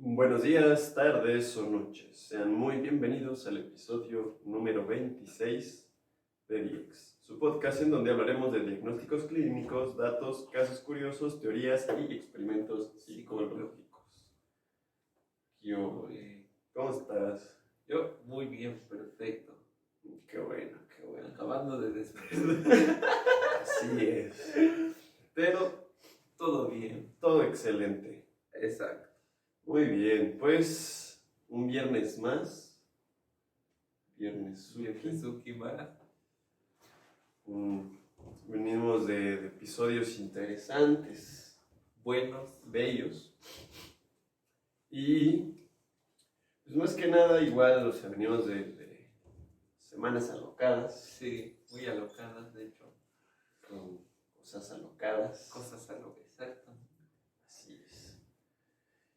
Buenos días, tardes o noches. Sean muy bienvenidos al episodio número 26 de DIEX, su podcast en donde hablaremos de diagnósticos clínicos, datos, casos curiosos, teorías y experimentos psicológicos. Yo, ¿cómo estás? Yo muy bien, perfecto. Qué bueno, qué bueno. Acabando de despertar. Así es. Pero todo bien. Todo excelente. Exacto. Muy bien, pues un viernes más. Viernes Suki más. Venimos de episodios interesantes, Buenos. bellos. Y pues más que nada igual, o sea, venimos de semanas alocadas, Sí, muy alocadas, de hecho. con cosas alocadas. Cosas alocadas. Exacto. Así es.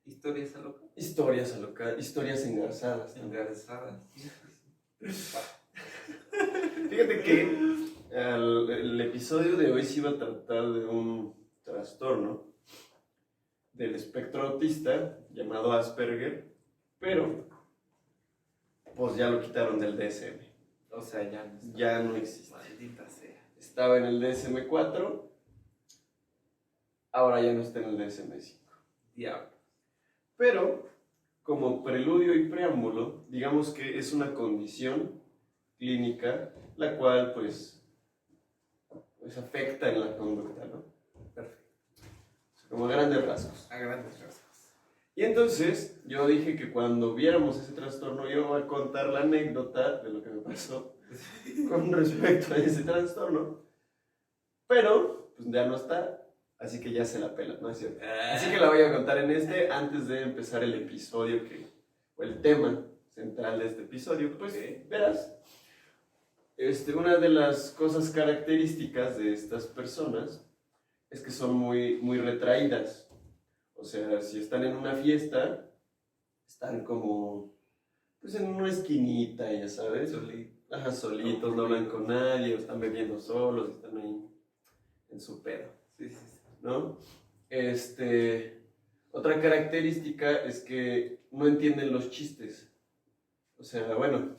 Historias alocadas. Historias alocadas, historias engarzadas. Engarzadas. Fíjate que el episodio de hoy sí iba a tratar de un trastorno del espectro autista llamado Asperger, pero pues ya lo quitaron del DSM. O sea, ya no está. Ya no existe. Maldita sea. Estaba en el DSM-4, ahora ya no está en el DSM-5. Diablo. Pero, como preludio y preámbulo, digamos que es una condición clínica la cual pues afecta en la conducta, ¿no? Perfecto. Como a grandes rasgos. A grandes rasgos. Y entonces yo dije que cuando viéramos ese trastorno yo iba a contar la anécdota de lo que me pasó con respecto a ese trastorno, pero pues ya no está, así que ya se la pela, ¿no es cierto? Así que la voy a contar en antes de empezar el episodio o el tema central de este episodio, pues verás. Una de las cosas características de estas personas es que son muy, muy retraídas. O sea, si están en una fiesta, están como, pues en una esquinita, ya sabes. Solitos, no hablan con nadie, o están bebiendo solos, están ahí en su pedo. Sí. ¿No? Otra característica es que no entienden los chistes. O sea, bueno,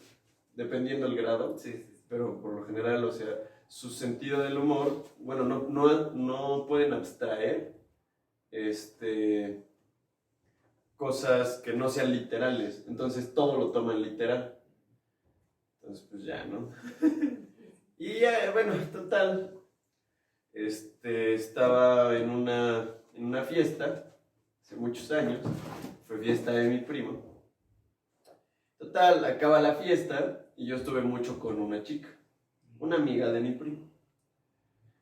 dependiendo del grado. Sí. Pero por lo general, o sea, su sentido del humor, bueno, no pueden abstraer cosas que no sean literales, entonces todo lo toman literal. Entonces, pues ya, ¿no? Y ya, bueno, total, estaba en una fiesta, hace muchos años, fue fiesta de mi primo. Total, acaba la fiesta y yo estuve mucho con una chica, una amiga de mi primo.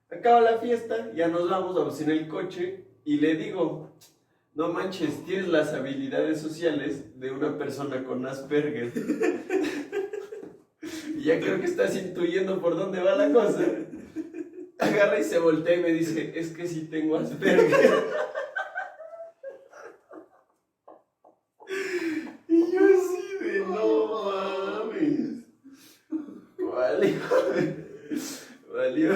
Acaba la fiesta, ya nos vamos en el coche y le digo, no manches, tienes las habilidades sociales de una persona con Asperger. Y ya creo que estás intuyendo por dónde va la cosa. Agarra y se voltea y me dice, es que sí tengo Asperger. Y yo así de, no mames. Valió.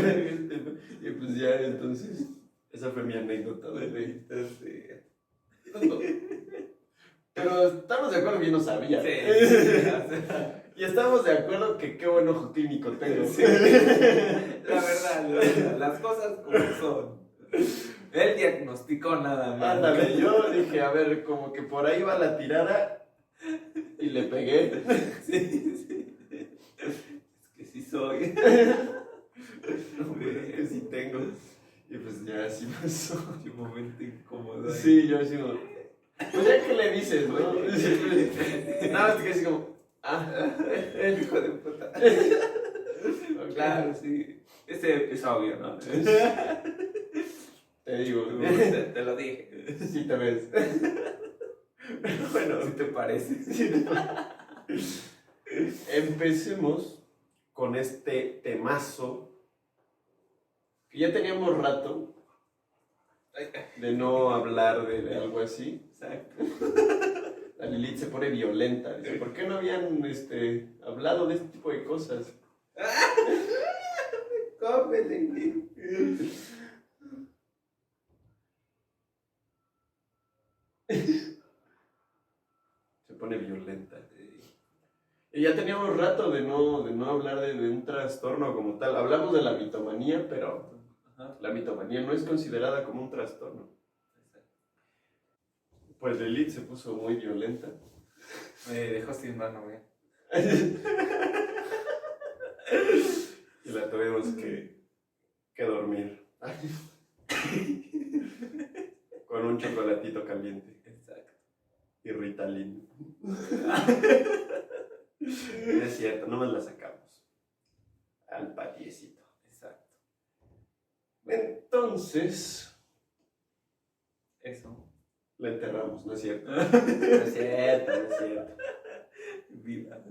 Y pues ya, entonces, esa fue mi anécdota. Pero estamos de acuerdo que yo no sabía. Sí. Y estamos de acuerdo que qué buen ojo clínico tengo. Sí. La verdad, las cosas como son. Él diagnosticó nada más. Ándale, yo dije, a ver, como que por ahí va la tirada y le pegué. Sí. Es que sí soy. No, pero es que sí tengo. Y pues ya así pasó. Un momento incómodo. Sí, yo así como, pues ya que le dices, ¿no? Nada más que así como, El hijo de puta. Okay. Claro, sí. Ese es obvio, ¿no? Te digo, Te lo dije. sí te ves. Pero bueno, ¿Sí te parece? empecemos con este temazo que ya teníamos rato de no hablar de algo así. Exacto. La Lilith se pone violenta. Dice, ¿por qué no habían hablado de este tipo de cosas? Cómele. pone violenta. Y ya teníamos rato de no hablar de un trastorno como tal. Hablamos de la mitomanía, pero la mitomanía no es considerada como un trastorno. Pues Lilith se puso muy violenta. Me dejó sin mano, güey. Y la tuvimos que dormir. Con un chocolatito caliente. Exacto. Y Ritalin. No es cierto, nomás la sacamos. Al patiecito. Exacto. Entonces, Eso. la enterramos, ¿no es cierto? No es cierto, no es cierto. Viva.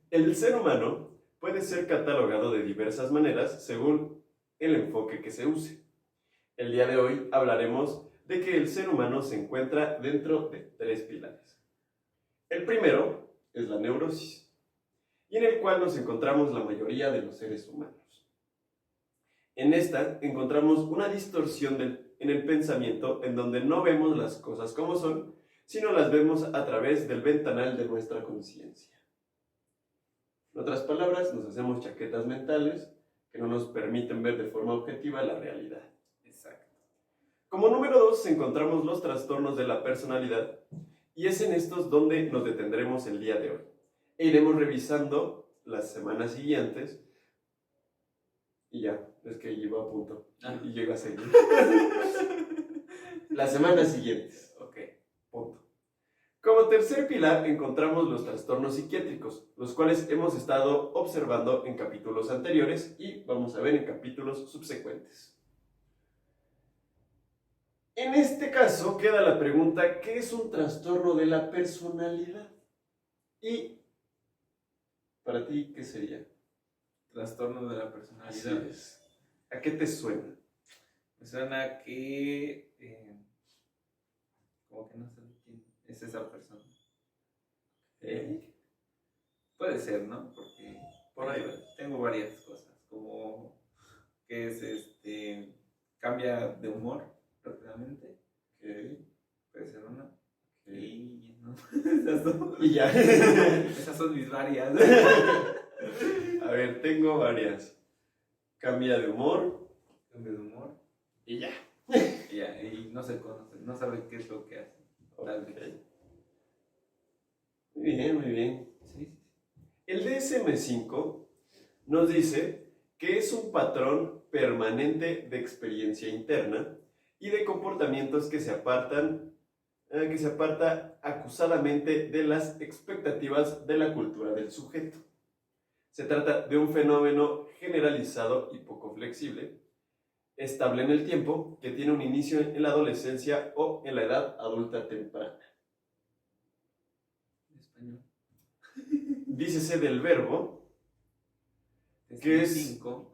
El ser humano puede ser catalogado de diversas maneras según el enfoque que se use. El día de hoy hablaremos de que el ser humano se encuentra dentro de 3 pilares. El primero es la neurosis, y en el cual nos encontramos la mayoría de los seres humanos. En esta encontramos una distorsión en el pensamiento en donde no vemos las cosas como son, sino las vemos a través del ventanal de nuestra conciencia. En otras palabras, nos hacemos chaquetas mentales que no nos permiten ver de forma objetiva la realidad. Exacto. Como número 2 encontramos los trastornos de la personalidad, y es en estos donde nos detendremos el día de hoy. E iremos revisando las semanas siguientes, y ya, es que llevo a punto, y llego a seguir. Las semanas siguientes. Ok. Punto. Como tercer pilar encontramos los trastornos psiquiátricos, los cuales hemos estado observando en capítulos anteriores y vamos a ver en capítulos subsecuentes. En este caso queda la pregunta, ¿qué es un trastorno de la personalidad? Y para ti, ¿qué sería? Trastorno de la Así personalidad. es. ¿A qué te suena? Me suena que como que no sé quién es esa persona. Puede ser, ¿no? Porque Por ahí va. tengo varias cosas, como que es cambia de humor rápidamente. Okay. Puede ser una. Okay. Y no. Esas son, Y ya. esas son mis varias. A ver, tengo varias. Cambia de humor. Cambia de humor. Y ya. Y ya, y no se conocen, no saben qué es lo que hacen. Tal vez. Okay. Muy bien, muy bien. Sí, sí, sí. El DSM-5 nos dice que es un patrón permanente de experiencia interna y de comportamientos que se aparta acusadamente de las expectativas de la cultura del sujeto. Se trata de un fenómeno generalizado y poco flexible, estable en el tiempo, que tiene un inicio en la adolescencia o en la edad adulta temprana. En español. Dícese del verbo que es 5.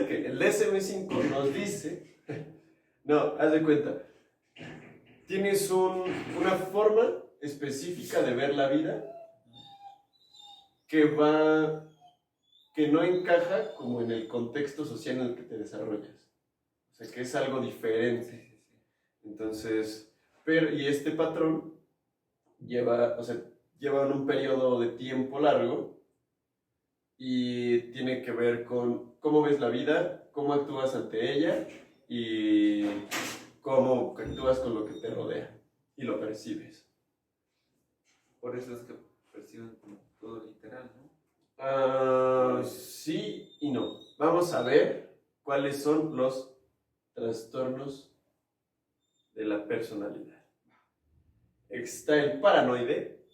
que el DSM-5 nos dice, no, haz de cuenta, tienes una forma específica de ver la vida que no encaja como en el contexto social en el que te desarrollas. O sea, que es algo diferente. Entonces, y este patrón lleva un periodo de tiempo largo y tiene que ver con cómo ves la vida, cómo actúas ante ella y cómo actúas con lo que te rodea y lo percibes. Por eso es que perciben como todo literal, ¿no? Sí y no. Vamos a ver cuáles son los trastornos de la personalidad. Está el paranoide,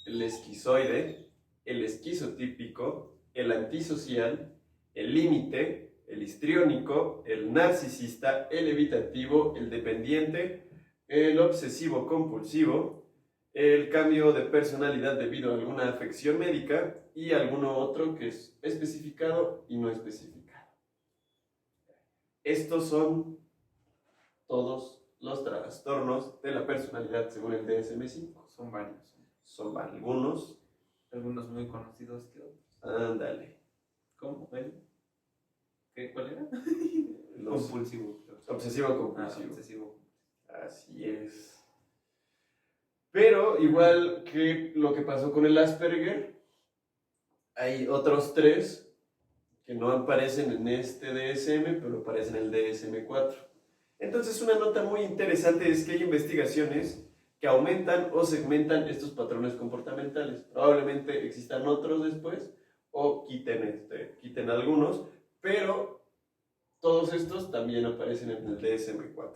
el esquizoide, el esquizotípico, el antisocial, el límite, el histriónico, el narcisista, el evitativo, el dependiente, el obsesivo compulsivo, el cambio de personalidad debido a alguna afección médica y alguno otro que es especificado y no especificado. Estos son todos los trastornos de la personalidad según el DSM-5. Son varios. Son algunos. Algunos muy conocidos que otros. Ándale. ¿Cómo? ¿Cuál era? los Compulsivo. obsesivo compulsivo. Obsesivo. Así es. Pero igual que lo que pasó con el Asperger, hay otros 3 que no aparecen en este DSM, pero aparecen en el DSM-4. Entonces, una nota muy interesante es que hay investigaciones que aumentan o segmentan estos patrones comportamentales. Probablemente existan otros después o quiten algunos, pero todos estos también aparecen en el DSM-4.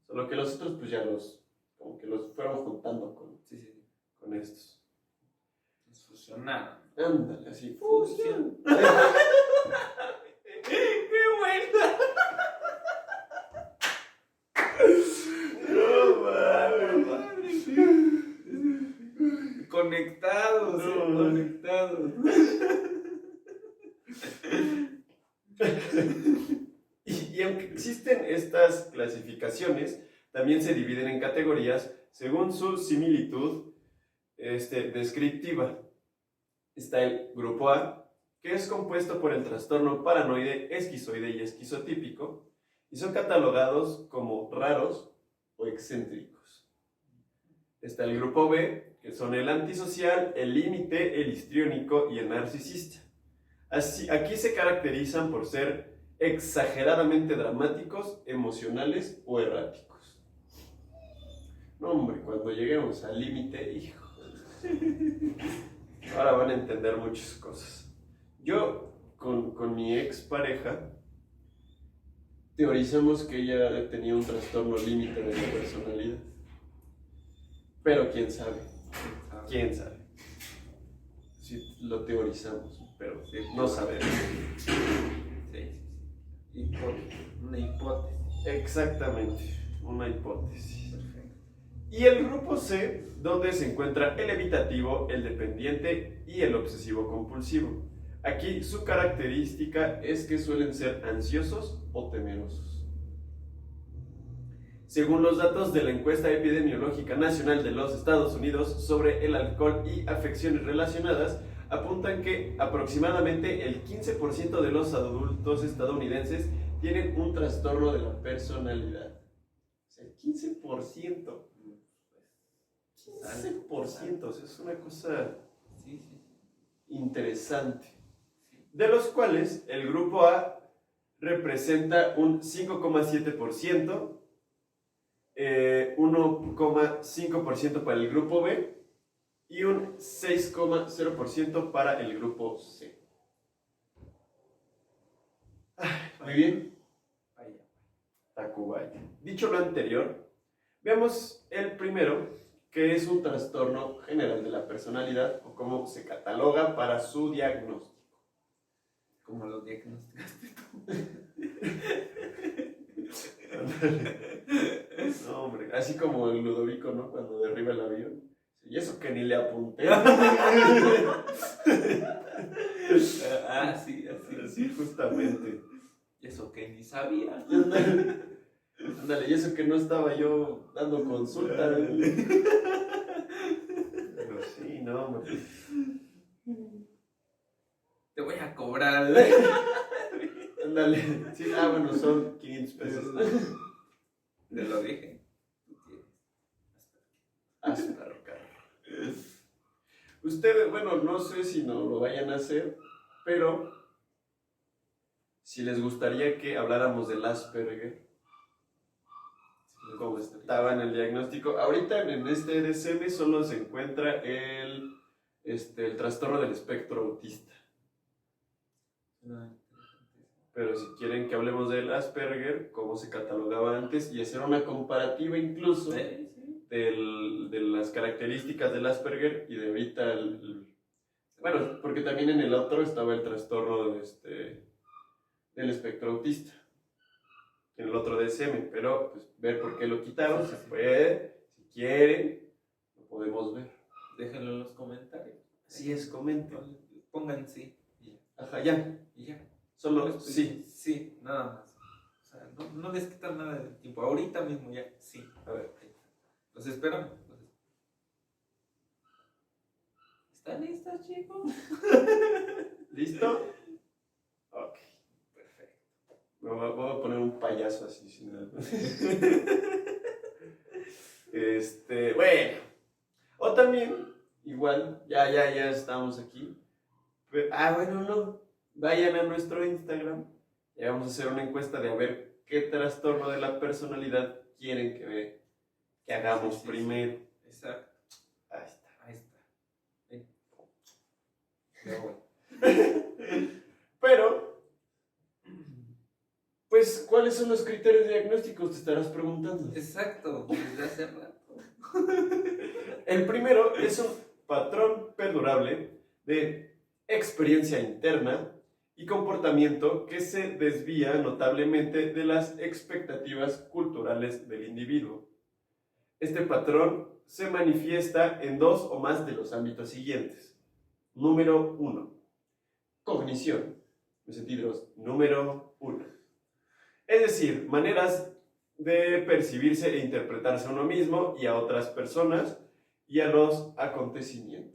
Solo que los otros pues ya como que los fueron juntando con estos. Los fusionaron. Ándale, así. Fusión. ¡Qué buena! No mames. Conectados, No. conectados. Y aunque existen estas clasificaciones, también se dividen en categorías según su similitud descriptiva. Está el grupo A, que es compuesto por el trastorno paranoide, esquizoide y esquizotípico, y son catalogados como raros o excéntricos. Está el grupo B, que son el antisocial, el límite, el histriónico y el narcisista. Aquí se caracterizan por ser exageradamente dramáticos, emocionales o erráticos. No, hombre, cuando lleguemos al límite, hijo. Ahora van a entender muchas cosas. Yo, con mi expareja, teorizamos que ella tenía un trastorno límite de la personalidad. Pero quién sabe. ¿Quién sabe? Sí, lo teorizamos, pero no sabemos. Sí. Una hipótesis. Exactamente, una hipótesis. Perfecto. Y el grupo C, donde se encuentra el evitativo, el dependiente y el obsesivo compulsivo. Aquí su característica es que suelen ser ansiosos o temerosos. Según los datos de la encuesta epidemiológica nacional de los Estados Unidos sobre el alcohol y afecciones relacionadas, apuntan que aproximadamente el 15% de los adultos estadounidenses tienen un trastorno de la personalidad. O sea, el 15%. 15%, o sea, es una cosa interesante. De los cuales el grupo A representa un 5,7%, 1,5% para el grupo B y un 6,0% para el grupo C. Muy bien. Tacubaya. Dicho lo anterior, veamos el primero, que es un trastorno general de la personalidad o cómo se cataloga para su diagnóstico. Como lo diagnosticaste tú. No, hombre, así como el Ludovico, ¿no? Cuando derriba el avión. Y eso que ni le apunté. Sí, así. Sí, justamente. Y eso que ni sabía. Ándale, y eso que no estaba yo dando consulta. Pero sí, no, hombre. Te voy a cobrar. Ándale. Sí, bueno, son 500 pesos. Te lo dije. Tú tienes. Asperger. Ustedes, bueno, no sé si no lo vayan a hacer, pero si les gustaría que habláramos del Asperger, como estaba en el diagnóstico. Ahorita en este DSM solo se encuentra el trastorno del espectro autista. Pero si quieren que hablemos del Asperger, cómo se catalogaba antes, y hacer una comparativa incluso de las características del Asperger y de ahorita bueno, porque también en el otro estaba el trastorno del espectro autista, en el otro DSM, pero pues, ver por qué lo quitaron, se puede, si quieren, lo podemos ver. Déjenlo en los comentarios. Así es, comenten. Pongan sí. Ajá, ya. Y ya. Solo sí. Sí, nada más. O sea, no les quitan nada de tiempo. Ahorita mismo ya, sí. A ver. Los esperamos. ¿Están listos, chicos? ¿Listo? Ok, perfecto. Voy a poner un payaso así, sin nada. Bueno. O también, igual, ya estamos aquí. Bueno, no. Vayan a nuestro Instagram y vamos a hacer una encuesta de a ver qué trastorno de la personalidad quieren que hagamos primero. Sí. Exacto. Ahí está. Ya voy. Pero, pues, ¿cuáles son los criterios diagnósticos? Te estarás preguntando. Exacto, desde hace rato. El primero es un patrón perdurable de experiencia interna y comportamiento que se desvía notablemente de las expectativas culturales del individuo. Este patrón se manifiesta en dos o más de los ámbitos siguientes. Número 1. Cognición. Los sentidos. Número 1. Es decir, maneras de percibirse e interpretarse a uno mismo y a otras personas y a los acontecimientos.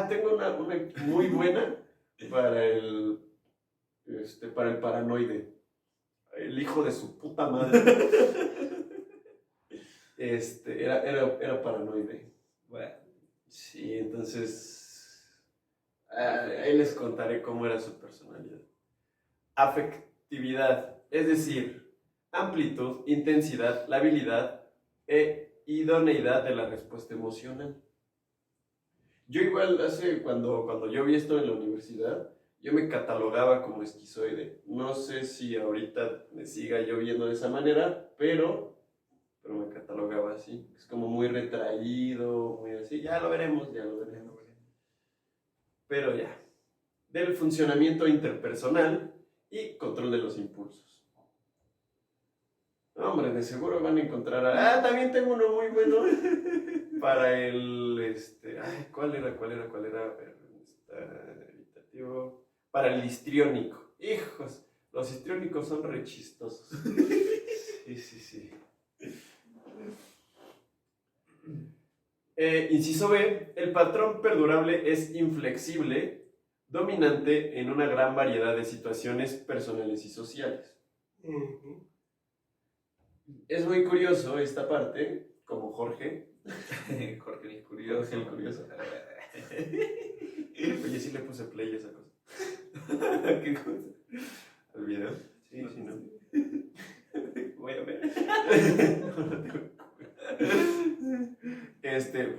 Tengo una muy buena para el paranoide. El hijo de su puta madre. Era paranoide. Bueno. Sí, entonces ahí les contaré cómo era su personalidad. Afectividad, es decir, amplitud, intensidad, la habilidad e idoneidad de la respuesta emocional. Yo igual cuando yo vi esto en la universidad, yo me catalogaba como esquizoide. No sé si ahorita me siga yo viendo de esa manera, pero me catalogaba así. Es como muy retraído, muy así. Ya lo veremos. Pero ya. Del funcionamiento interpersonal y control de los impulsos. Hombre, de seguro van a encontrar... también tengo uno muy bueno para el... ¿Cuál era? A ver, evitativo. Para el histriónico. Hijos, los histriónicos son re chistosos. Sí. Inciso B. El patrón perdurable es inflexible, dominante en una gran variedad de situaciones personales y sociales. Uh-huh. Es muy curioso esta parte, como Jorge. Jorge el curioso. Jorge el curioso. Oye, sí le puse play a esa cosa. ¿Qué cosa? ¿El video? Sí, no. Voy a ver.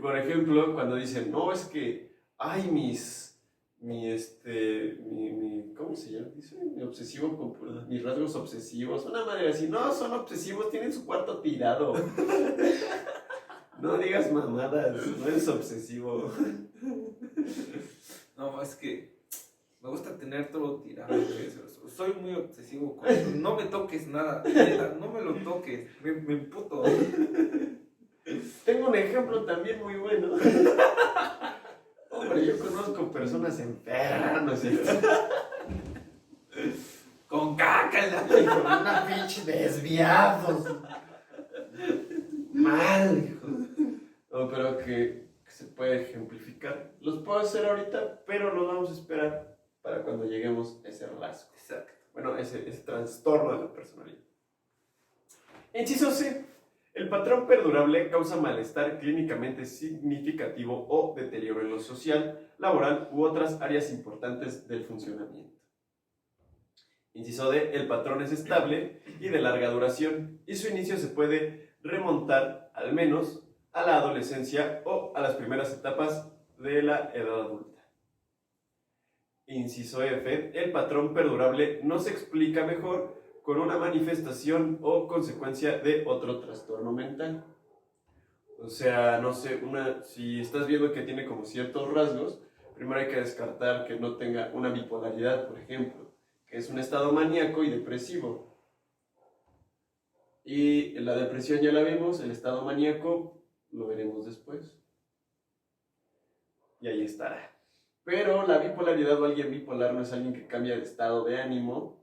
Por ejemplo, cuando dicen, no, es que, ¿cómo se llama? Dice, mi obsesivo compulsivo, mis rasgos obsesivos, una madre así, no, son obsesivos, tienen su cuarto tirado. No digas mamadas, no eres obsesivo. No, es que me gusta tener todo tirado. Soy muy obsesivo con eso. No me toques nada, no me lo toques, me emputo. Tengo un ejemplo también muy bueno. Hombre, yo conozco personas enfermas, ¿no es cierto? Con caca en la... Con una pinche desviados. Mal, hijo. No, pero que se puede ejemplificar. Los puedo hacer ahorita, pero los vamos a esperar para cuando lleguemos a ese rasgo. Exacto. Bueno, ese trastorno de la personalidad. Inciso C. El patrón perdurable causa malestar clínicamente significativo o deterioro en lo social, laboral u otras áreas importantes del funcionamiento. Inciso D. El patrón es estable y de larga duración y su inicio se puede remontar al menos a la adolescencia o a las primeras etapas de la edad adulta. Inciso F. El patrón perdurable no se explica mejor con una manifestación o consecuencia de otro trastorno mental. O sea, no sé, si estás viendo que tiene como ciertos rasgos, primero hay que descartar que no tenga una bipolaridad, por ejemplo, que es un estado maníaco y depresivo. Y la depresión ya la vimos, el estado maníaco lo veremos después. Y ahí estará. Pero la bipolaridad o alguien bipolar no es alguien que cambia de estado de ánimo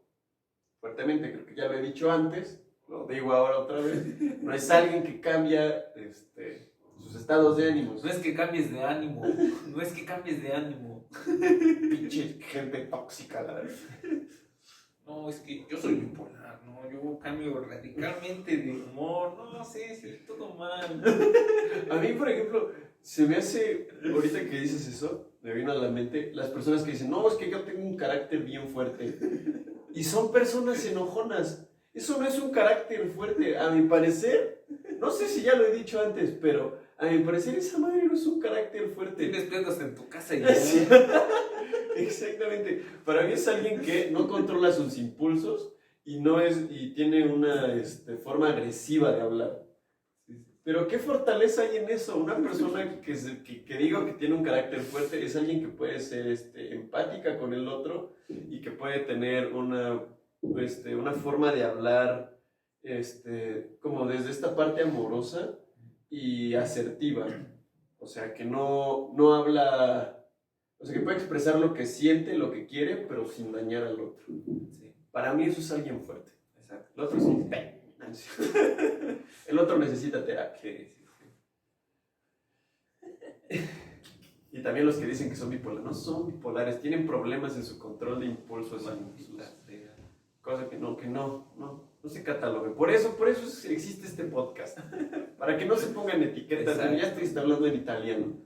fuertemente, creo que ya lo he dicho antes, lo digo ahora otra vez, no es alguien que cambia sus estados de ánimo. No es que cambies de ánimo, no es que cambies de ánimo. Pinche gente tóxica, la verdad. no, es que yo soy bipolar, no, yo cambio radicalmente de humor, no sé, sí, todo mal. A mí, por ejemplo, se me hace, ahorita que dices eso, me vino a la mente las personas que dicen, no, es que yo tengo un carácter bien fuerte. Y son personas enojonas. Eso no es un carácter fuerte. A mi parecer, no sé si ya lo he dicho antes, pero a mi parecer esa madre no es un carácter fuerte. Tienes pedos en tu casa y Sí. Exactamente. Para mí es alguien que no controla sus impulsos y no es y tiene una forma agresiva de hablar. Pero qué fortaleza hay en eso. Una persona que digo que tiene un carácter fuerte es alguien que puede ser empática con el otro y que puede tener una forma de hablar como desde esta parte amorosa y asertiva. O sea, que no habla, o sea, que puede expresar lo que siente, lo que quiere, pero sin dañar al otro. Sí. Para mí eso es alguien fuerte. Exacto. El otro sí. El otro necesita terapia. Y también los que dicen que son bipolares, no son bipolares, tienen problemas en su control de impulsos, cosa que no se catalogue. Por eso existe este podcast, para que no se pongan etiquetas. Ya estoy hablando en italiano.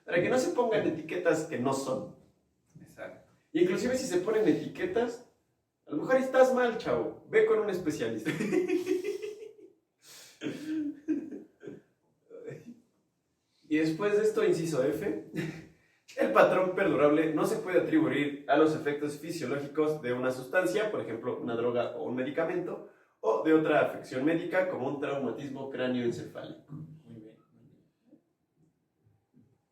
Para que no se pongan etiquetas que no son. Exacto. Y inclusive si se ponen etiquetas, a lo mejor estás mal, chavo. Ve con un especialista. Y después de esto, inciso F, el patrón perdurable no se puede atribuir a los efectos fisiológicos de una sustancia, por ejemplo, una droga o un medicamento, o de otra afección médica como un traumatismo cráneoencefálico. Muy bien.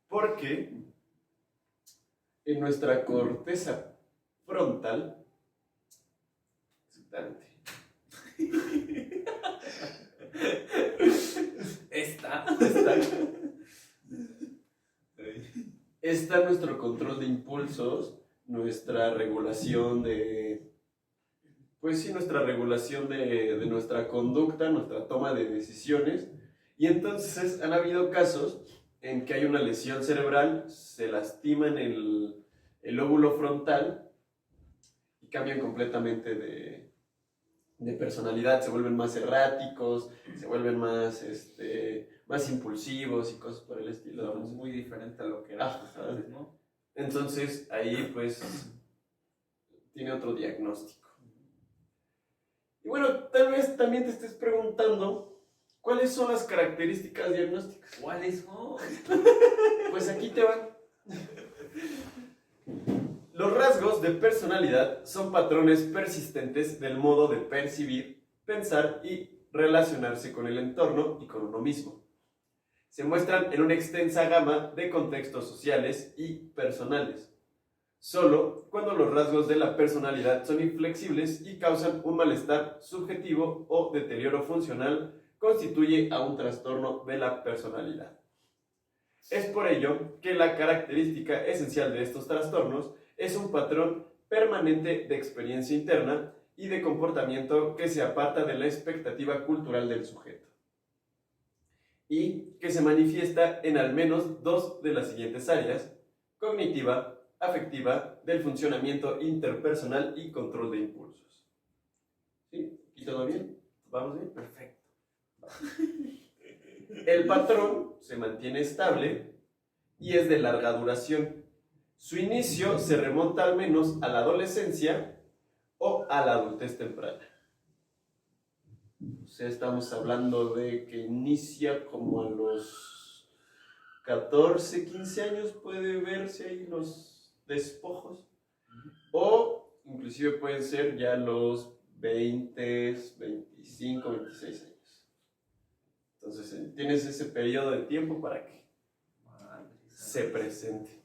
Porque en nuestra corteza frontal, está nuestro control de impulsos, nuestra regulación nuestra regulación de nuestra conducta, nuestra toma de decisiones. Y entonces han habido casos en que hay una lesión cerebral, se lastiman el lóbulo frontal y cambian completamente de personalidad, se vuelven más erráticos, se vuelven más impulsivos y cosas por el estilo. Entonces, muy diferente a lo que era antes, ¿no? Entonces ahí pues tiene otro diagnóstico. Y bueno, tal vez también te estés preguntando ¿cuáles son las características diagnósticas? ¿Cuáles son? Pues aquí te van. Los rasgos de personalidad son patrones persistentes del modo de percibir, pensar y relacionarse con el entorno y con uno mismo. Se muestran en una extensa gama de contextos sociales y personales. Solo cuando los rasgos de la personalidad son inflexibles y causan un malestar subjetivo o deterioro funcional, constituye a un trastorno de la personalidad. Es por ello que la característica esencial de estos trastornos es un patrón permanente de experiencia interna y de comportamiento que se aparta de la expectativa cultural del sujeto y que se manifiesta en al menos dos de las siguientes áreas: cognitiva, afectiva, del funcionamiento interpersonal y control de impulsos. ¿Sí? ¿Y todo bien? ¿Vamos bien? Perfecto. El patrón se mantiene estable y es de larga duración. Su inicio se remonta al menos a la adolescencia o a la adultez temprana. O sea, estamos hablando de que inicia como a los 14, 15 años, puede verse ahí los despojos, o inclusive pueden ser ya los 20, 25, 26 años. Entonces tienes ese periodo de tiempo para que se presente.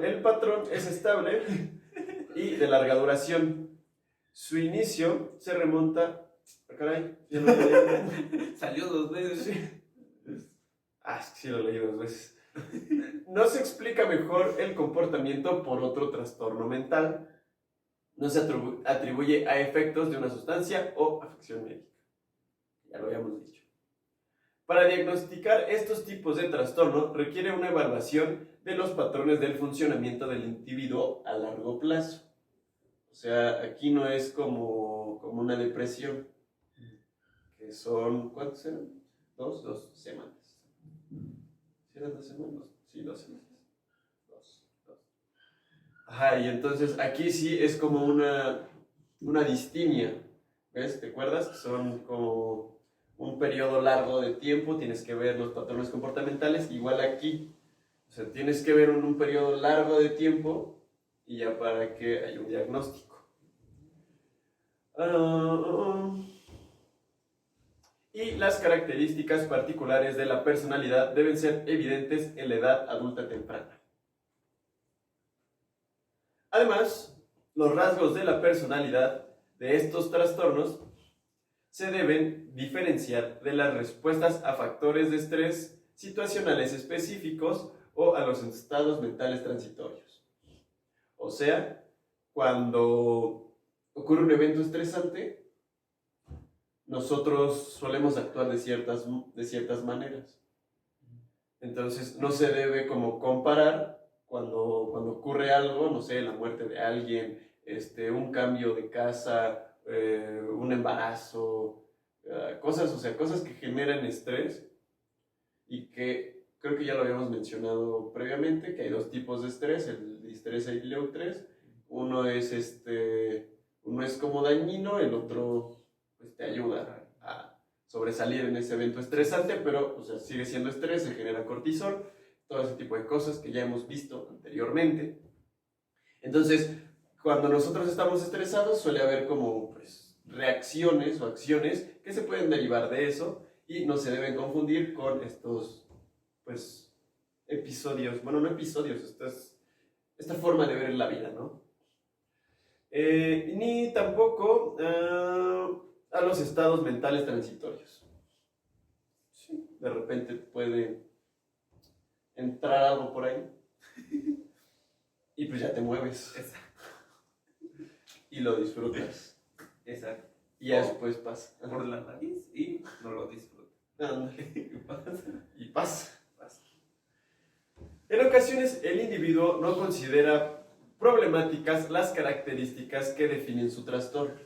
El patrón es estable y de larga duración. Su inicio se remonta... Caray, ya lo leí. Salió 2 veces. Sí. Sí lo leí 2 veces. No se explica mejor el comportamiento por otro trastorno mental. No se atribuye a efectos de una sustancia o afección médica. Ya lo habíamos dicho. Para diagnosticar estos tipos de trastorno requiere una evaluación de los patrones del funcionamiento del individuo a largo plazo. O sea, aquí no es como una depresión, que son, ¿cuántos eran? Dos semanas. ¿Sí eran 2 semanas? Sí, 2 semanas. Dos. Ajá, y entonces aquí sí es como una distimia, ¿ves? ¿Te acuerdas? Que son como un periodo largo de tiempo, tienes que ver los patrones comportamentales, igual aquí. O sea, tienes que ver un periodo largo de tiempo y ya para que haya un diagnóstico. Y las características particulares de la personalidad deben ser evidentes en la edad adulta temprana. Además, los rasgos de la personalidad de estos trastornos se deben diferenciar de las respuestas a factores de estrés situacionales específicos o a los estados mentales transitorios. O sea, cuando ocurre un evento estresante, nosotros solemos actuar de ciertas maneras. Entonces, no se debe como comparar cuando ocurre algo, no sé, la muerte de alguien, un cambio de casa, un embarazo, cosas, o sea, cosas que generan estrés y que creo que ya lo habíamos mencionado previamente, que hay 2 tipos de estrés, el distrés y el eustrés. Uno es como dañino, el otro pues, te ayuda a sobresalir en ese evento estresante, pero o sea, sigue siendo estrés, se genera cortisol, todo ese tipo de cosas que ya hemos visto anteriormente. Entonces, cuando nosotros estamos estresados suele haber como pues, reacciones o acciones que se pueden derivar de eso y no se deben confundir con estos pues, episodios, bueno, no episodios, esta forma de ver la vida, ¿no? Ni tampoco a los estados mentales transitorios. Sí, de repente puede entrar algo por ahí y pues ya te mueves. Exacto. Y lo disfrutas. Exacto. Y ya después pasa. Por la nariz y no lo disfrutas. Y pasa. En ocasiones el individuo no considera problemáticas las características que definen su trastorno.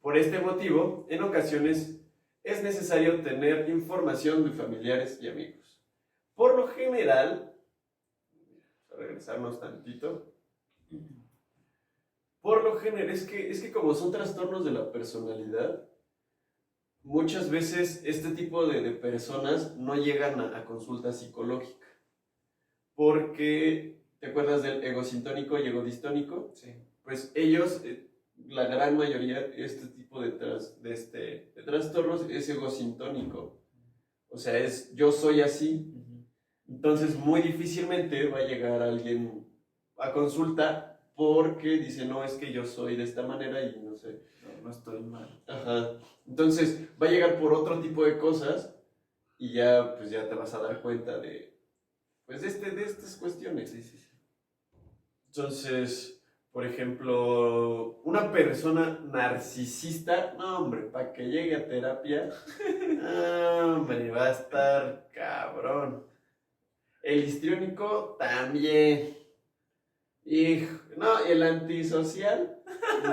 Por este motivo, en ocasiones es necesario tener información de familiares y amigos. Por lo general, a regresarnos tantito, por lo general, es que como son trastornos de la personalidad, muchas veces este tipo de personas no llegan a consulta psicológica. Porque, ¿te acuerdas del egosintónico y egodistónico? Sí. Pues ellos, la gran mayoría, este tipo de trastornos es egosintónico. O sea, es yo soy así. Entonces, muy difícilmente va a llegar alguien a consulta porque dice, no, es que yo soy de esta manera y no sé. No estoy mal. Ajá. Entonces, va a llegar por otro tipo de cosas y ya, pues ya te vas a dar cuenta de estas cuestiones. Sí. Entonces, por ejemplo, una persona narcisista, no hombre, para que llegue a terapia, hombre, va a estar cabrón. El histriónico también. Hijo, no, y el antisocial,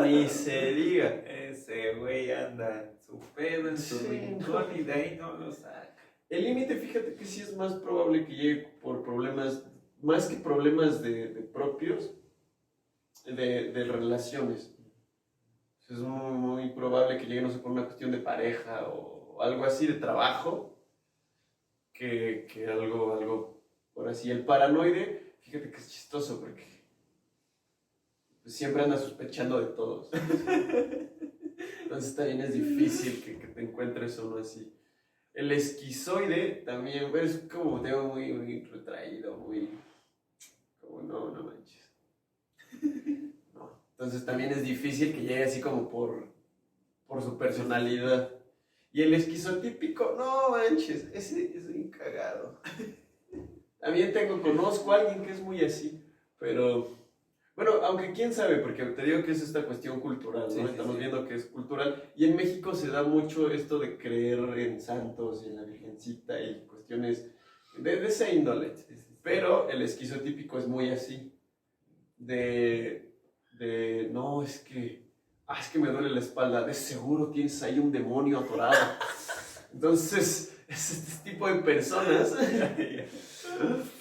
ni se diga. Ese güey anda en su pedo, en su rincón y de ahí no lo saca. El límite, fíjate que sí es más probable que llegue por problemas, más que problemas de propios, de relaciones. Es muy, muy probable que llegue, no sé, por una cuestión de pareja o algo así, de trabajo, que algo por así. El paranoide, fíjate que es chistoso porque pues, siempre anda sospechando de todos. Entonces también es difícil que te encuentres uno así. El esquizoide también, pues, es como un tema muy, muy retraído, muy... como no manches. No. Entonces también es difícil que llegue así como por su personalidad. Y el esquizotípico, no manches, ese es bien cagado. También conozco a alguien que es muy así, pero... Bueno, aunque quién sabe, porque te digo que es esta cuestión cultural, ¿no? Sí, sí, Estamos sí. viendo que es cultural. Y en México se da mucho esto de creer en santos y en la Virgencita y cuestiones de esa índole. Sí, sí, sí. Pero el esquizotípico es muy así. No, es que me duele la espalda. De seguro tienes ahí un demonio atorado. Entonces, es este tipo de personas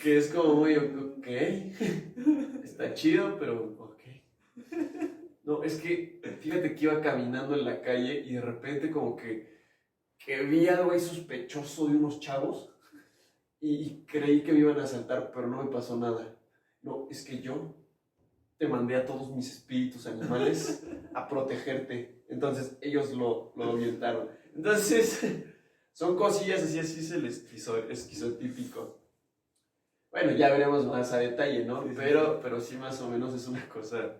que es como muy, ok, está chido, pero ok. No, es que fíjate que iba caminando en la calle y de repente como que vi algo ahí sospechoso de unos chavos y creí que me iban a asaltar, pero no me pasó nada. No, es que yo te mandé a todos mis espíritus animales a protegerte. Entonces ellos lo ahuyentaron. Entonces, son cosillas así es el esquizotípico. Bueno, ya veremos más a detalle, ¿no? Sí, sí, Pero sí más o menos es una cosa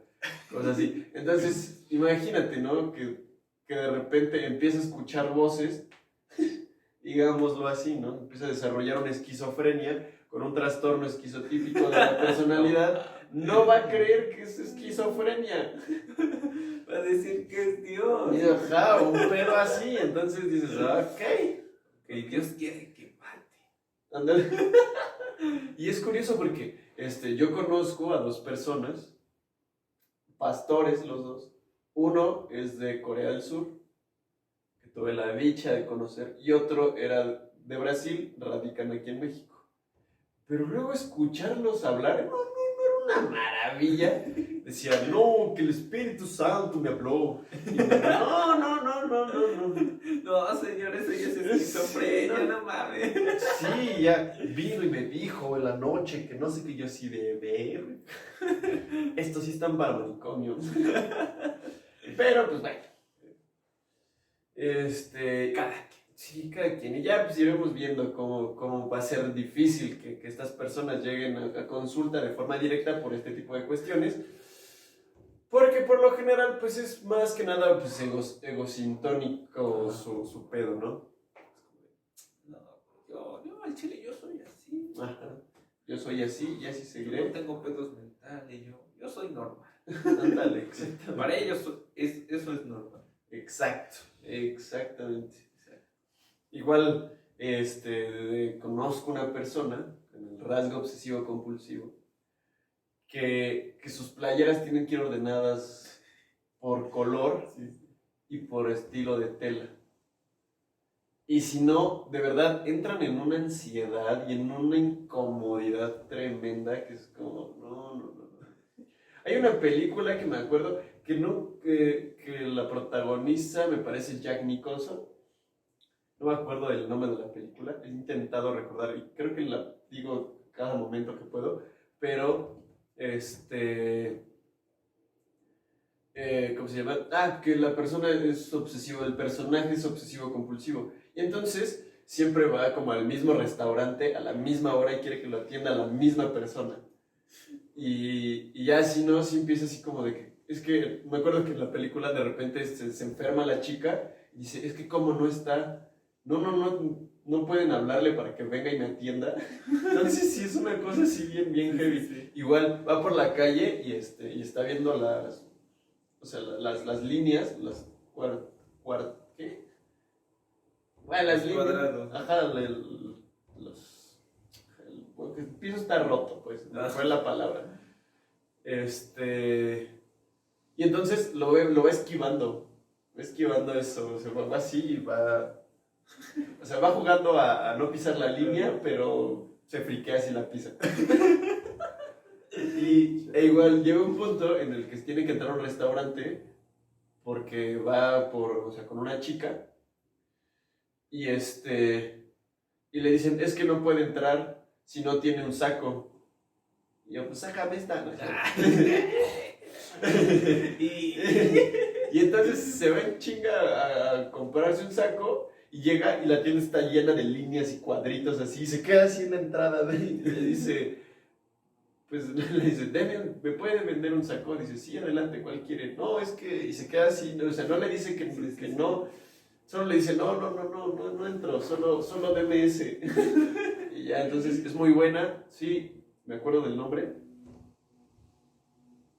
así. Entonces, imagínate, ¿no? Que de repente empieza a escuchar voces, digámoslo así, ¿no? Empieza a desarrollar una esquizofrenia con un trastorno esquizotípico de la personalidad. No va a creer que es esquizofrenia. Va a decir que es Dios. Y ajá, un pedo así. Entonces dices, ok. Que Dios quiere que mate. Ándale. Y es curioso porque yo conozco a dos personas, pastores los dos. Uno es de Corea del Sur, que tuve la dicha de conocer, y otro era de Brasil, radican aquí en México. Pero luego escucharlos hablar, no era una maravilla. Decían, no, que el Espíritu Santo me habló. Y no. No, señor, eso ya es esquizofrenia, Sí, no mames. Sí, ya vino y me dijo en la noche que no sé qué, yo así de ver. Estos sí están para manicomio. Pero pues bueno. Cada Sí, cada quien. Y ya pues iremos viendo cómo va a ser difícil que estas personas lleguen a consulta de forma directa por este tipo de cuestiones. Porque por lo general pues es más que nada pues egosintónico su pedo, ¿no? No, yo al chile, yo soy así. Ajá. Yo soy así y así Yo seguiré. no tengo pedos mentales, yo soy normal. Ándale, exactamente. Para ellos eso es normal. Exactamente. Igual, conozco una persona con el rasgo obsesivo compulsivo que sus playeras tienen que ir ordenadas por color y por estilo de tela. Y si no, de verdad, entran en una ansiedad y en una incomodidad tremenda que es como, no. Hay una película que me acuerdo que la protagoniza, me parece Jack Nicholson. No me acuerdo del nombre de la película. He intentado recordar y creo que la digo cada momento que puedo. Pero, ¿cómo se llama? Que la persona es obsesiva, el personaje es obsesivo compulsivo. Y entonces siempre va como al mismo restaurante a la misma hora y quiere que lo atienda la misma persona. Y ya si no, si empieza así como de que... Es que me acuerdo que en la película de repente se enferma la chica y dice, es que como no está... No pueden hablarle para que venga y me atienda. Entonces sí es una cosa así bien heavy. Sí. Igual va por la calle y está viendo las líneas, ¿qué? Bueno, las líneas. Cuadrados. Ajá, el piso está roto, pues, no fue la palabra. Y entonces lo va esquivando. Va esquivando eso. O sea, va así y va. O sea, va jugando a no pisar la línea, pero se friquea si la pisa. Igual llega un punto en el que tiene que entrar a un restaurante porque va con una chica y le dicen, es que no puede entrar si no tiene un saco. Y yo, pues sácame esta. ¿No? Y entonces se va en chinga a comprarse un saco y llega y la tienda está llena de líneas y cuadritos así y se queda así en la entrada y le dice, ¿me puede vender un saco? Dice, sí, adelante, ¿cuál quiere? No, es que, y se queda así, o sea, no le dice que no, solo le dice, no entro, solo deme ese. Y ya, entonces es muy buena, sí, me acuerdo del nombre.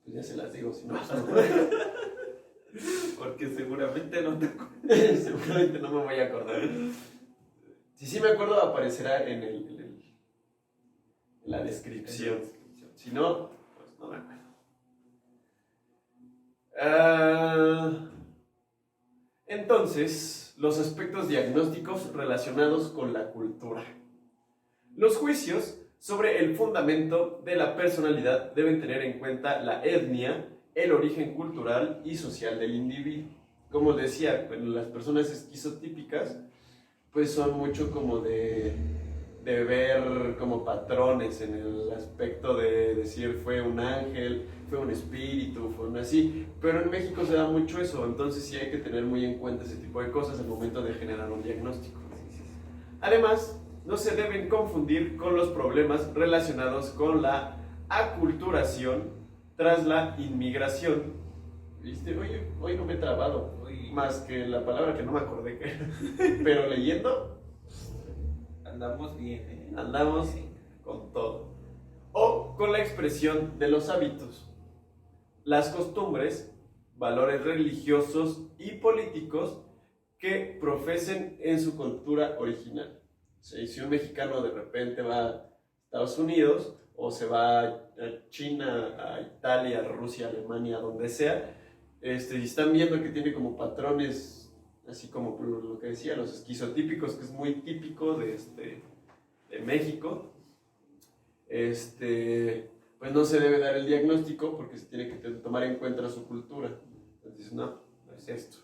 Pues ya se las digo, si no. Porque seguramente no te acuerdas. Seguramente no me voy a acordar. Si sí me acuerdo, aparecerá en la descripción. Si no, pues no me acuerdo. Entonces, los aspectos diagnósticos relacionados con la cultura. Los juicios sobre el fundamento de la personalidad deben tener en cuenta la etnia, el origen cultural y social del individuo. Como decía, bueno, las personas esquizotípicas pues son mucho como de ver como patrones en el aspecto de decir fue un ángel, fue un espíritu, fue un así, pero en México se da mucho eso, entonces sí hay que tener muy en cuenta ese tipo de cosas al momento de generar un diagnóstico. Además, no se deben confundir con los problemas relacionados con la aculturación tras la inmigración. ¿Viste? Oye, hoy no me he trabado, más que la palabra que no me acordé que era, pero leyendo andamos bien, ¿eh? Andamos con todo. O con la expresión de los hábitos, las costumbres, valores religiosos y políticos que profesen en su cultura original. O sea, si un mexicano de repente va a Estados Unidos o se va a China, a Italia, a Rusia, a Alemania, donde sea, y están viendo que tiene como patrones, así como lo que decía, los esquizotípicos, que es muy típico de México, pues no se debe dar el diagnóstico porque se tiene que tomar en cuenta su cultura. Entonces, no es esto.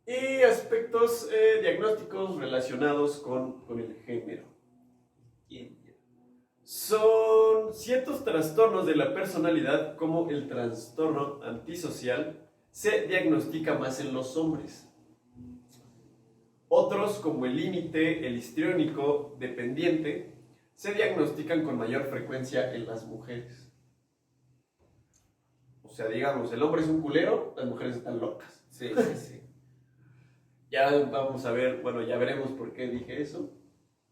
Y aspectos diagnósticos relacionados con el género. Son ciertos trastornos de la personalidad, como el trastorno antisocial, se diagnostica más en los hombres. Otros, como el límite, el histriónico, dependiente, se diagnostican con mayor frecuencia en las mujeres. O sea, digamos, el hombre es un culero, las mujeres están locas. Sí, sí. Ya vamos a ver, bueno, ya veremos por qué dije eso,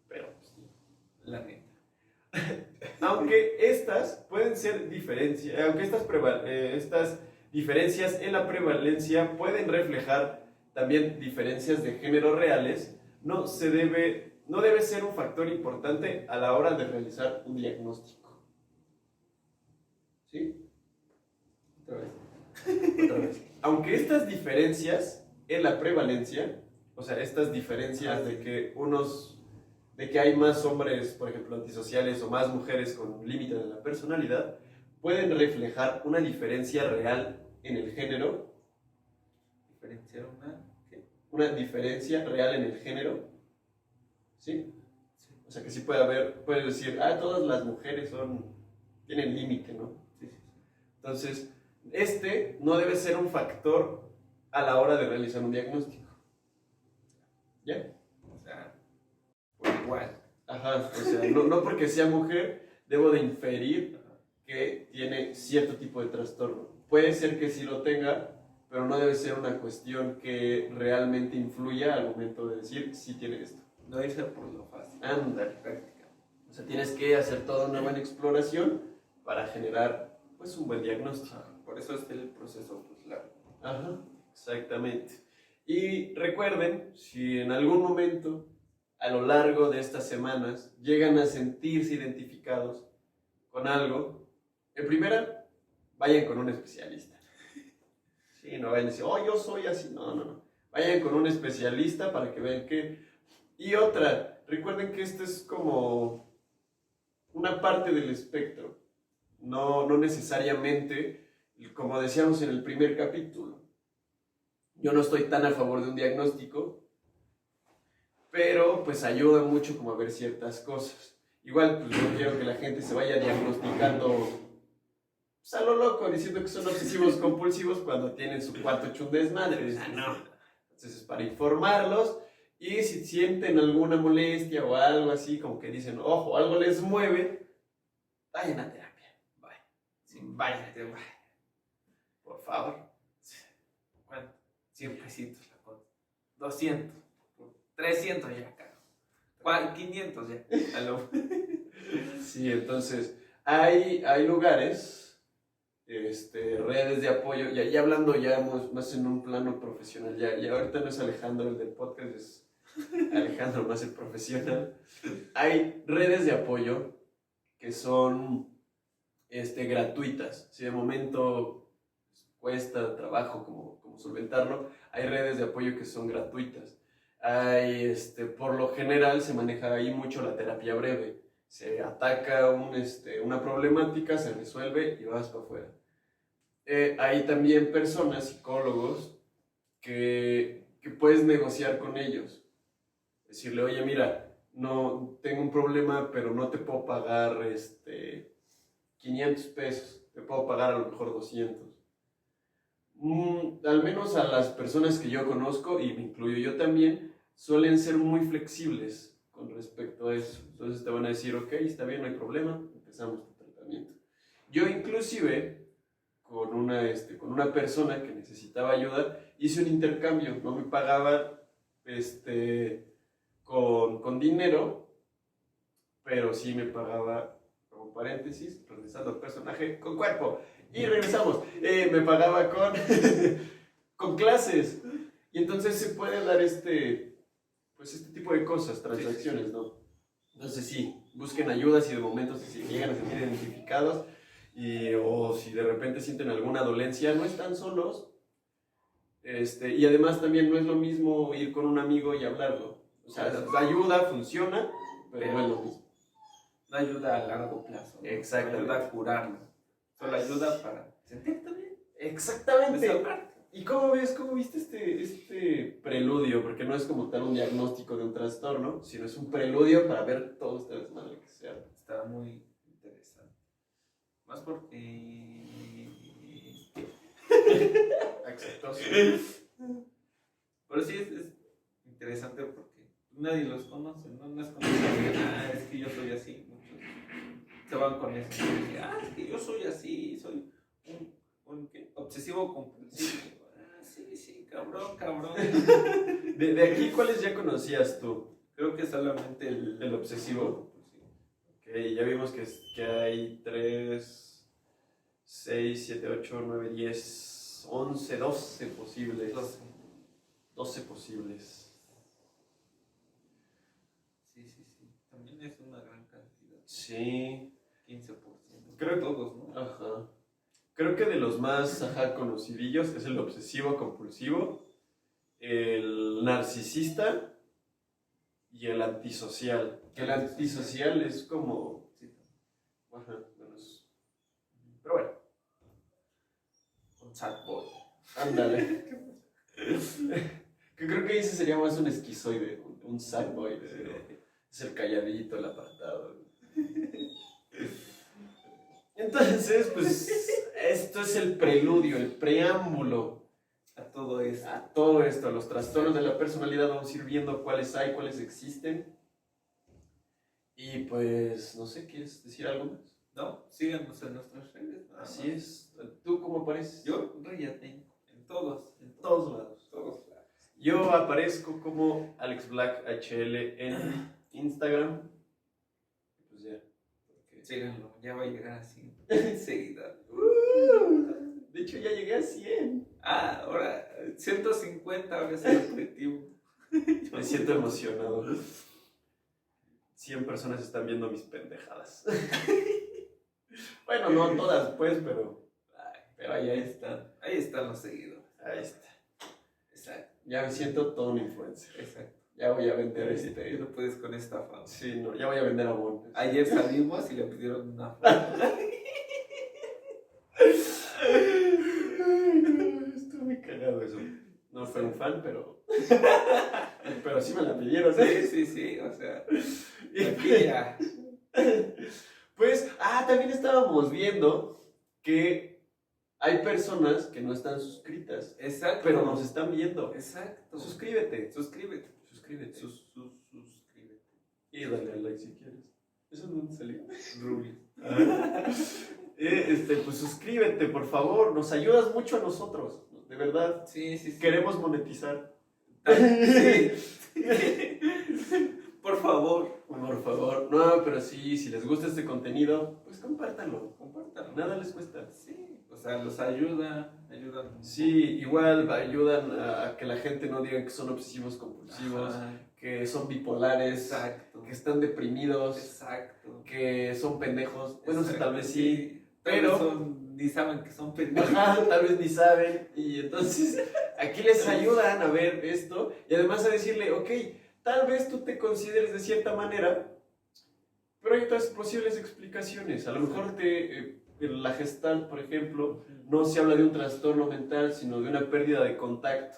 pero pues, la neta. Aunque estas pueden ser diferencias, aunque estas diferencias en la prevalencia pueden reflejar también diferencias de género reales, no debe ser un factor importante a la hora de realizar un diagnóstico. ¿Sí? Otra vez. Aunque estas diferencias en la prevalencia, o sea, estas diferencias de que hay más hombres, por ejemplo, antisociales o más mujeres con límites de la personalidad, pueden reflejar una diferencia real en el género. ¿Diferenciar una diferencia real en el género? ¿Sí? O sea, que sí puedes decir, todas las mujeres tienen límite, ¿no? Sí. Entonces, no debe ser un factor a la hora de realizar un diagnóstico. ¿Ya? O sea, por igual. Ajá, o sea, no porque sea mujer, debo de inferir que tiene cierto tipo de trastorno. Puede ser que sí lo tenga, pero no debe ser una cuestión que realmente influya al momento de decir sí tiene esto. No irse por lo fácil. Ándale, práctica. O sea, tienes que hacer toda una buena exploración para generar, pues, un buen diagnóstico. Por eso es el proceso, pues, largo. Ajá, exactamente. Y recuerden, si en algún momento a lo largo de estas semanas llegan a sentirse identificados con algo, en primera, vayan con un especialista. Sí, no vayan a decir, yo soy así. No. Vayan con un especialista para que vean qué. Y otra, recuerden que esto es como una parte del espectro. No necesariamente, como decíamos en el primer capítulo, yo no estoy tan a favor de un diagnóstico, pero pues ayuda mucho como a ver ciertas cosas. Igual, pues no quiero que la gente se vaya diagnosticando pues, a lo loco, diciendo que son obsesivos compulsivos cuando tienen su cuarto hecho un desmadre. No. Entonces es para informarlos, y si sienten alguna molestia o algo así, como que dicen, ojo, algo les mueve, vayan a terapia. Vayan. Por favor. ¿Cuánto? 100 pesitos la cosa. 200. 300 ya, caro. 500 ya. Sí, entonces Hay lugares, redes de apoyo, ya hablando ya más en un plano profesional, ya ahorita no es Alejandro el del podcast, es Alejandro más el profesional. Hay redes de apoyo que son gratuitas. Si de momento cuesta trabajo como solventarlo, hay redes de apoyo que son gratuitas. Por lo general se maneja ahí mucho la terapia breve. Se ataca una problemática, se resuelve y vas para afuera. Hay también personas, psicólogos, que puedes negociar con ellos. Decirle, oye, mira, no tengo un problema, pero no te puedo pagar 500 pesos, te puedo pagar a lo mejor 200. Al menos a las personas que yo conozco, y me incluyo yo también, suelen ser muy flexibles con respecto a eso. Entonces te van a decir, ok, está bien, no hay problema, empezamos tu tratamiento. Yo inclusive, con una persona que necesitaba ayuda, hice un intercambio, no me pagaba con dinero, pero sí me pagaba, como paréntesis, regresando al personaje, con cuerpo. Y regresamos, me pagaba con clases. Y entonces se puede dar este tipo de cosas, transacciones, sí. ¿No? Entonces sí, busquen ayuda si de momento se llegan a sentir identificados o si de repente sienten alguna dolencia, no están solos. Y además también no es lo mismo ir con un amigo y hablarlo. O sea, ayuda, funciona, pero no es lo mismo. No ayuda a largo plazo. ¿No? Exactamente. No ayuda a curarlo. Solo ayuda para sentirte bien. Exactamente. ¿Y cómo viste este preludio? Porque no es como tal un diagnóstico de un trastorno, sino es un preludio para ver todo este desmadre que se arma. Está muy interesante. Más porque... Exitoso. Pero sí es interesante porque nadie los conoce, ¿no? Es como que es que yo soy así. Muchos se van con eso. Es que yo soy así, soy un ¿qué? Obsesivo compulsivo. Sí, cabrón. De aquí, ¿cuáles ya conocías tú? Creo que solamente el obsesivo. Ok, ya vimos que hay 3, 6, 7, 8, 9, 10, 11, 12 posibles. 12 posibles. Sí. También es una gran cantidad. Sí. 15%. Creo que todos, ¿no? Ajá. Creo que de los más conocidillos es el obsesivo compulsivo, el narcisista y el antisocial. El antisocial es como... Sí. Ajá, menos... Pero bueno. Un sad boy. Ándale. Que creo que ese sería más un esquizoide, un sad boy. Es el calladito, el apartado. Entonces, pues, esto es el preludio, el preámbulo a todo esto. A todo esto, a los trastornos de la personalidad. Vamos a ir viendo cuáles hay, cuáles existen. Y pues, no sé, ¿quieres decir algo más? No, síganos en nuestras redes. Así es. ¿Tú cómo apareces? Yo, Reyate, en todos lados. Yo aparezco como Alex Black HL en Instagram. Pues ya. Síganlo, ya va a llegar a 100 seguidores. De hecho, ya llegué a 100. Ahora 150 ahora es el objetivo. Me siento emocionado. 100 personas están viendo mis pendejadas. Bueno, no todas, pues, pero ahí están. Ahí están los seguidores. Ahí está. Exacto. Ya me siento todo un influencer. Exacto. Ya voy a vender Ya no puedes con esta fama. Sí, no, ya voy a vender Avon. Ayer salimos y le pidieron una foto. Estuvo muy cagado eso. No fue un fan, pero sí me la pidieron. Sí, o sea. Aquí ya. Pues, también estábamos viendo que hay personas que no están suscritas. Exacto. Pero nos están viendo. Exacto. Suscríbete. Suscríbete. Y dale al like si quieres. ¿Eso es donde salió? Rubio. Pues suscríbete, por favor. Nos ayudas mucho a nosotros. De verdad. Sí. Queremos monetizar. Sí. Por favor. Por favor. No, pero sí, si les gusta este contenido, pues compártanlo. Compártanlo. Nada les cuesta. Sí, o sea, los ayudan un Sí, igual ayudan a que la gente no diga que son obsesivos compulsivos, Ajá. que son bipolares, Exacto. que están deprimidos, Exacto. que son pendejos. Bueno, Exacto. tal vez sí, Tal pero vez ni saben que son pendejos. ajá, tal vez ni saben. Y entonces aquí les ayudan a ver esto y además a decirle, ok, tal vez tú te consideres de cierta manera, pero hay otras posibles explicaciones. A lo mejor en la Gestalt, por ejemplo, no se habla de un trastorno mental, sino de una pérdida de contacto.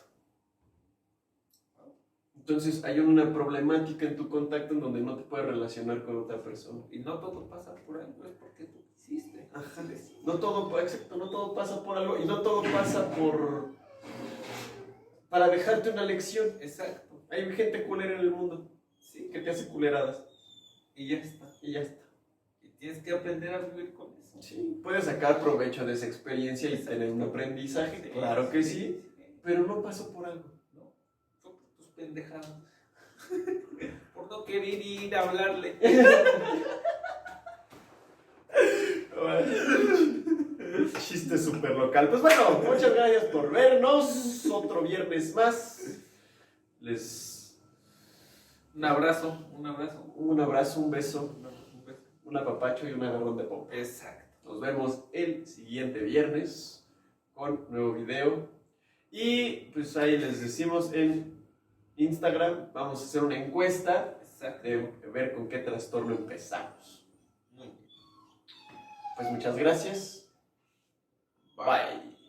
Entonces hay una problemática en tu contacto en donde no te puedes relacionar con otra persona. Y no todo pasa por algo, es porque tú quisiste. Ajá. No todo, exacto, no todo pasa por algo y no todo pasa para dejarte una lección. Exacto. Hay gente culera en el mundo, Sí. que te hace culeradas Y ya está. y ya está. Y tienes que aprender a vivir con eso. Sí, puedes sacar provecho de esa experiencia y tener un aprendizaje, claro que sí, pero no pasó por algo. No, fue por tus pendejadas. Por no querer ir a hablarle. Chiste súper local. Pues bueno, muchas gracias por vernos. Otro viernes más. Un abrazo, un abrazo. Un abrazo, un beso, Un beso. un apapacho y un agarrón de pompa. Exacto. Nos vemos el siguiente viernes con nuevo video. Y pues ahí les decimos en Instagram, vamos a hacer una encuesta Exacto. de ver con qué trastorno empezamos. Muy bien. Pues muchas gracias. Bye.